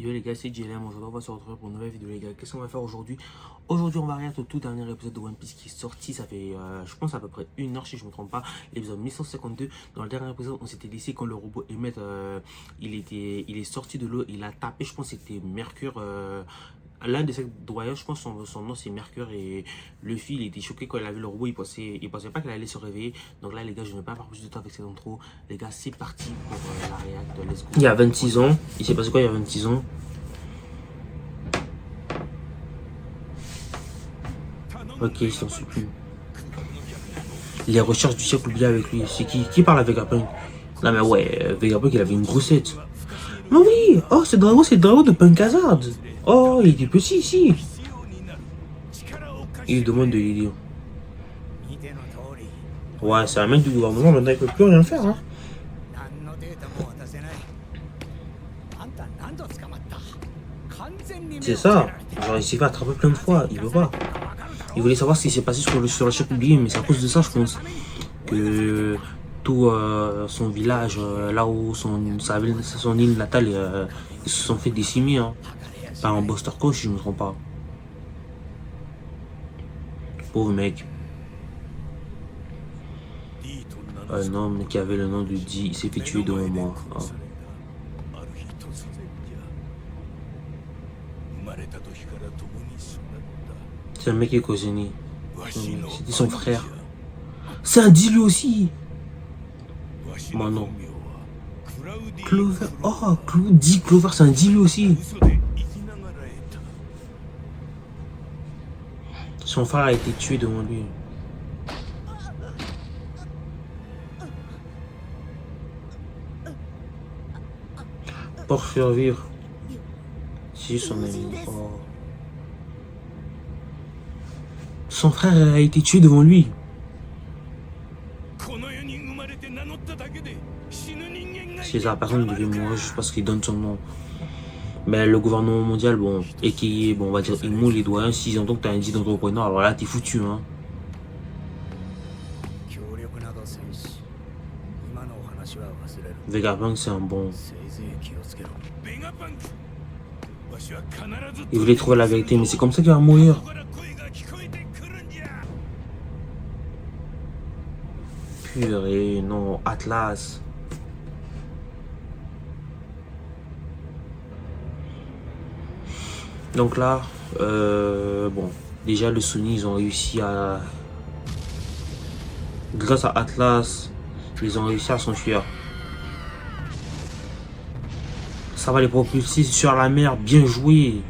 Yo les gars, c'est JLM. Aujourd'hui, on va se retrouver pour une nouvelle vidéo, les gars. Qu'est-ce qu'on va faire aujourd'hui? Aujourd'hui, on va regarder le tout dernier épisode de One Piece qui est sorti. Ça fait, je pense, à peu près 1 heure, si je ne me trompe pas. L'épisode 1152. Dans le dernier épisode, on s'était laissé quand le robot Emmet, il est sorti de l'eau. Il a tapé, je pense, c'était Mercure. L'un de ses doyens, je pense, son nom c'est Mercure. Et Luffy, il était choqué quand il a vu le robot. Il pensait pas qu'il allait se réveiller. Donc là, les gars, je ne vais pas avoir plus de temps avec cette intro. Les gars, c'est parti pour la réact. Let's go. Il y a 26 ans. Il s'est passé quoi il y a 26 ans? Ok, il s'en suit plus. Les recherches du siècle oublié avec lui. C'est qui parle à Vegapunk? Non mais ouais, Vegapunk il avait une grossette. Mais oui, oh c'est le dragon de Punk Hazard. Oh, il était petit ici. Il demande de l'aider. Ouais, c'est un mec du gouvernement, maintenant il peut plus rien faire. Hein. C'est ça. Genre il s'est fait attraper plein de fois, il veut pas. Il voulait savoir ce qui s'est passé sur le chef oublié, mais c'est à cause de ça, je pense, que tout son village, là où son île natale, ils se sont fait décimer, hein, par un Buster Coach, si je ne me trompe pas. Pauvre mec. Un homme qui avait le nom de Di, il s'est fait tuer devant moi. Oh. C'est un mec qui est Kozeni. C'était son frère. C'est un Di lui aussi. Bon non. Clover. Oh, Di Clover, c'est un Di lui aussi. Son frère a été tué devant lui. Pour survivre. Si son ami. Oh. Son frère a été tué devant lui. C'est ça, personne ne devait mourir juste parce qu'il donne son nom. Mais le gouvernement mondial, bon, et qui est, bon, on va dire, il moule les doigts. S'ils entendent que t'as un dit d'entrepreneur, alors là, t'es foutu, hein. Vegapunk, c'est un bon. Il voulait trouver la vérité, mais c'est comme ça qu'il va mourir. Purée, non, Atlas. Donc là, bon, déjà le Sony, ils ont réussi à... Grâce à Atlas, ils ont réussi à s'enfuir. Ça va les propulser sur la mer, bien joué.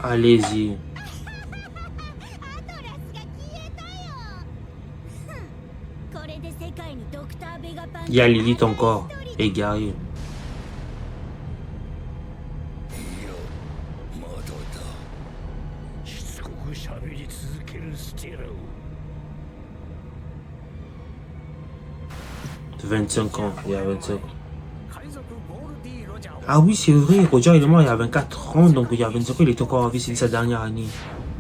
Allez-y. Il y a Lilith encore, égaré. « 25 ans, il y a 25 ans. Ah oui, c'est vrai, Roger il est mort il y a 24 ans, donc il y a 25 ans, il était encore en vie, c'est sa dernière année.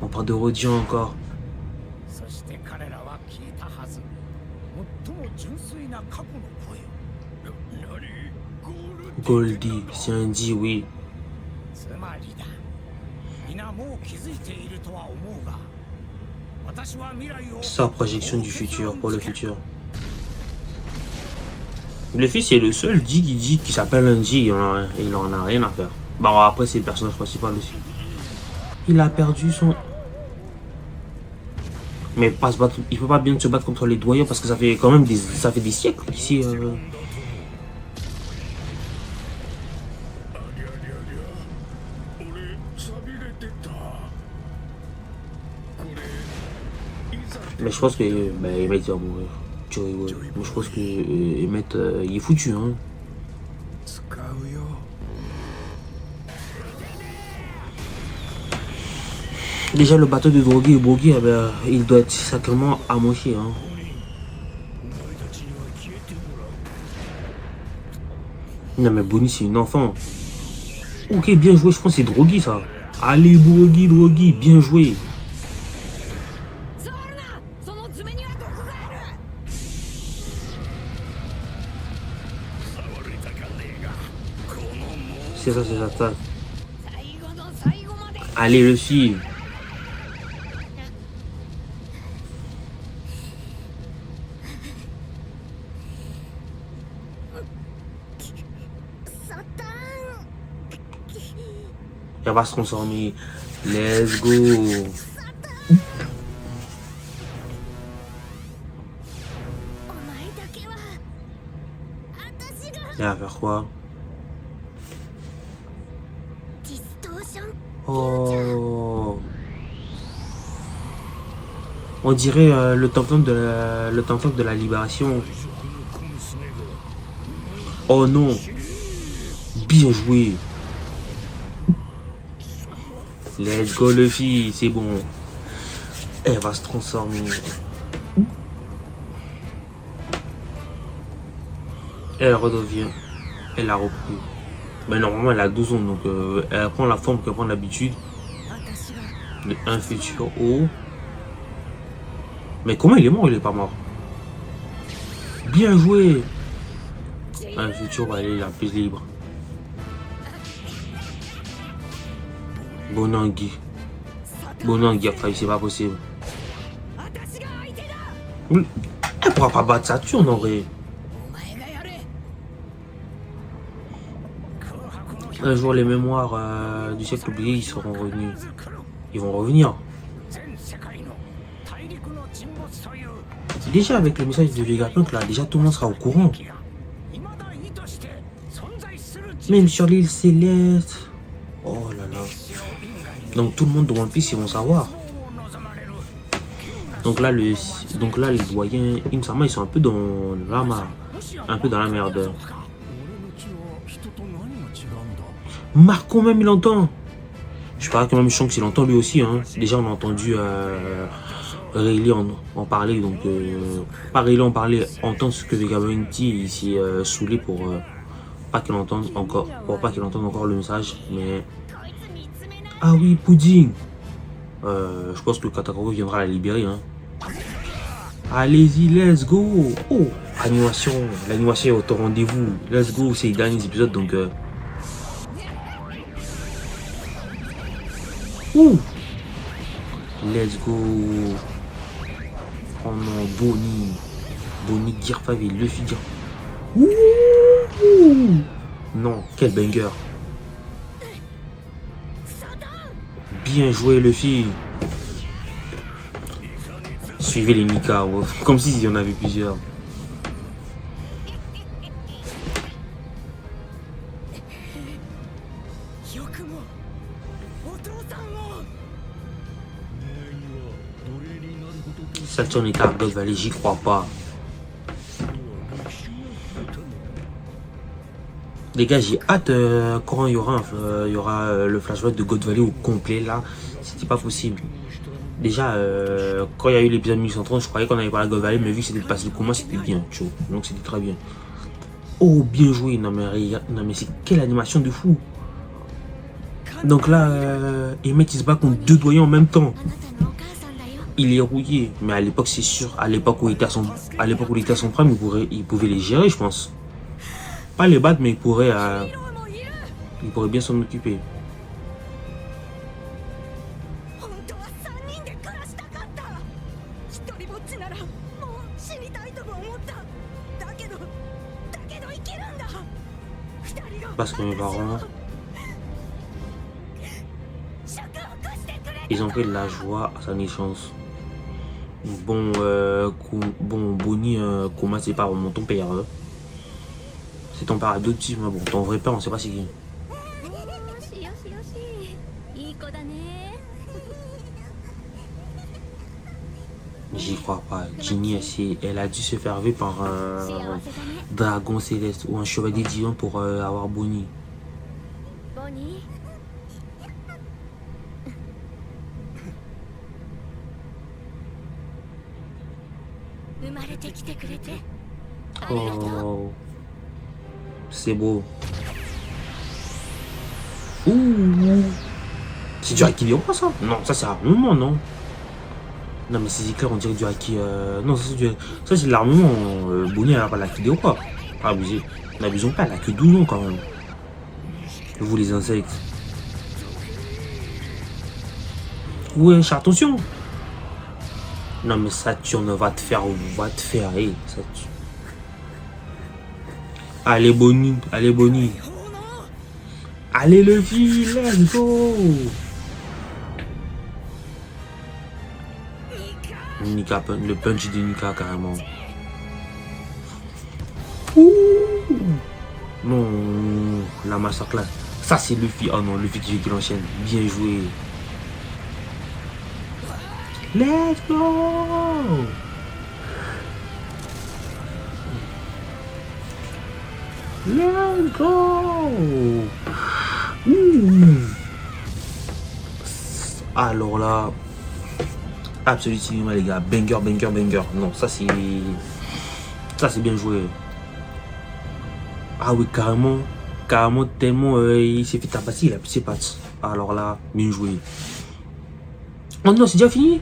On parle de Roger encore. Goldie, c'est un dit, oui. Sa projection du futur, pour le futur. Le fils est le seul dit qui s'appelle un dit, il en a rien à faire. Bon, après, c'est le personnage principal aussi. Il a perdu son... Mais pas se battre, il peut pas bien se battre contre les doyens parce que ça fait quand même des siècles ici. Mais je pense que Emmet va mourir. Tu rigoles. Mais je pense que Emmet il est foutu, hein. Déjà le bateau de drogué et Bogi, il doit être sacrément à moitié, hein. Non mais Bonnie c'est une enfant. Ok, bien joué, je pense que c'est Drogi ça. Allez Drogi, bien joué. C'est ça, c'est ça. Allez, le film. Elle va se transformer. Let's go. Elle va faire quoi? Oh. On dirait le tam-tam de la libération. Oh non. Bien joué. Let's go Luffy, c'est bon. Elle va se transformer. Elle redevient. Elle a repris. Mais normalement elle a 12 ans, donc elle prend la forme qu'elle prend d'habitude. Un futur haut. Mais comment il est mort? Il est pas mort. Bien joué. Un futur, bah, il est la plus libre. Bonangui. Bonangui a failli, c'est pas possible. Elle pourra pas battre Saturne en vrai. Un jour, les mémoires du siècle oublié, ils seront revenus. Ils vont revenir. Déjà, avec le message de Vegapunk, là, déjà tout le monde sera au courant. Même sur l'île Céleste. Oh là là. Donc tout le monde de One Piece, ils vont savoir. Donc là, les doyens, Insama, ils sont un peu dans la merde. Marco même, il entend. Je sais pas quand même Shanks, il entend lui aussi. Hein. Déjà, on a entendu Rayleigh en parler. Donc, pas Rayleigh en parler, entendre ce que Vegapunk dit. Il s'est saoulé pour pas qu'il entende encore, le message. Mais ah oui, Pudding. Je pense que Katakuri viendra la libérer. Hein. Allez-y, let's go. Oh, l'animation est au rendez-vous. Let's go, c'est les derniers épisodes donc. Ouh. Let's go. Oh non, Bonnie, Gear 5 et Luffy Gear. Ouh. Non, quel banger. Bien joué Luffy. Suivez les Mika, ouais. Comme s'il y en avait plusieurs. Saturne est à God Valley, j'y crois pas. Les gars, j'ai hâte quand il y aura, le flashback de God Valley au complet là. C'était pas possible. Déjà, quand il y a eu l'épisode 1830, je croyais qu'on avait parlé de God Valley, mais vu que c'était le passé de combat, c'était bien, tu vois. Donc c'était très bien. Oh, bien joué. Non mais c'est quelle animation de fou. Donc là, Emmett il se bat contre deux doyens en même temps. Il est rouillé, mais à l'époque c'est sûr, à l'époque où il était à son prime, il pouvait les gérer, je pense. Pas les battre, mais il pourrait bien s'en occuper. Parce que mes parents, ils ont fait de la joie à sa naissance. Bon, Bonnie, comment c'est pas vraiment ton père. Hein. C'est ton père adoptif, mais bon, ton vrai père, on sait pas c'est qui. J'y crois pas. Ginny, elle a dû se faire vivre par un dragon céleste ou un chevalier divin pour avoir Bonnie. Oh, c'est beau. Ouh, c'est du haki des rois ça? Non, ça c'est un moment, non? Non mais c'est clair, on dirait du haki. Non, ça c'est l'armement. Bonnie elle a pas l'haki des rois. Pas abusé. N'abusons pas, elle a que 12 ans quand même. Vous les insectes. Wesh, attention. Non mais Saturne va te faire, hey, Saturne. Allez Bonnie, allez Bonnie. Allez Luffy, let's go. Nika, le punch de Nika carrément. Ouh. Non, la masterclass. Ça c'est Luffy, oh non, Luffy qui l'enchaîne. Bien joué. Let's go. Let's go. Alors là, absolu cinéma les gars, banger, banger, banger. Non, ça c'est bien joué. Ah oui, carrément, carrément tellement il s'est fait tabasser, il a plus ses pattes. Alors là, bien joué. Oh non, c'est déjà fini.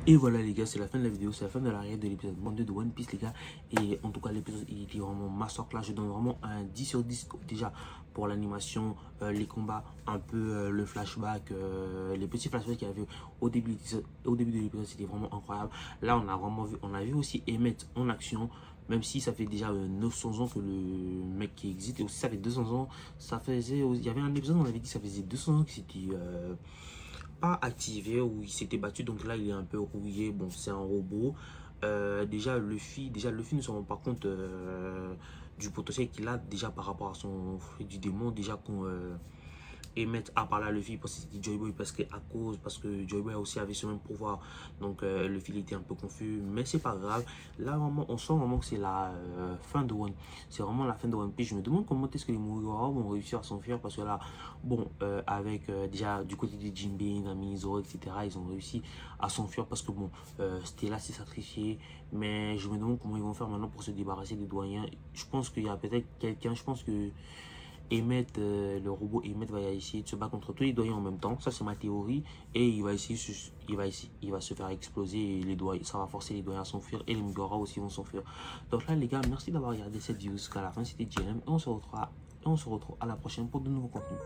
Et voilà les gars, c'est la fin de la vidéo, c'est la fin de l'arrière de l'épisode 22 de One Piece les gars. Et en tout cas l'épisode il était vraiment masterclass, je donne vraiment un 10 sur 10 déjà pour l'animation, les combats, un peu le flashback, les petits flashbacks qu'il y avait au début de l'épisode, c'était vraiment incroyable. Là on a vraiment vu, on a vu aussi Emmett en action, même si ça fait déjà 900 ans que le mec qui existe, et aussi ça fait 200 ans, ça faisait, il y avait un épisode où on avait dit que ça faisait 200 ans que c'était... pas activé, où il s'était battu, donc là il est un peu rouillé. Bon, c'est un robot. Déjà Luffy ne se rend pas compte du potentiel qu'il a déjà par rapport à son fruit du démon. Déjà qu'on Emmett a parlé à Luffy parce que c'était Joy Boy, parce que Joy Boy aussi avait ce même pouvoir, donc Luffy il était un peu confus, mais c'est pas grave. Là vraiment on sent vraiment que c'est la fin de c'est vraiment la fin de One Piece. Je me demande comment est-ce que les Mugiwara vont réussir à s'enfuir, parce que là bon avec déjà du côté de Jinbei, Nami, Zoro, etc., ils ont réussi à s'enfuir parce que bon Stella s'est sacrifié, mais je me demande comment ils vont faire maintenant pour se débarrasser des doyens. Je pense qu'il y a peut-être quelqu'un, je pense que Emmett, le robot Emmett va essayer de se battre contre tous les doyens en même temps. Ça c'est ma théorie. Et il va essayer, il va se faire exploser et les doyens, ça va forcer les doyens à s'enfuir et les Mugiwara aussi vont s'enfuir. Donc là les gars, merci d'avoir regardé cette vidéo jusqu'à la fin. C'était JLM et on se retrouve à la prochaine pour de nouveaux contenus.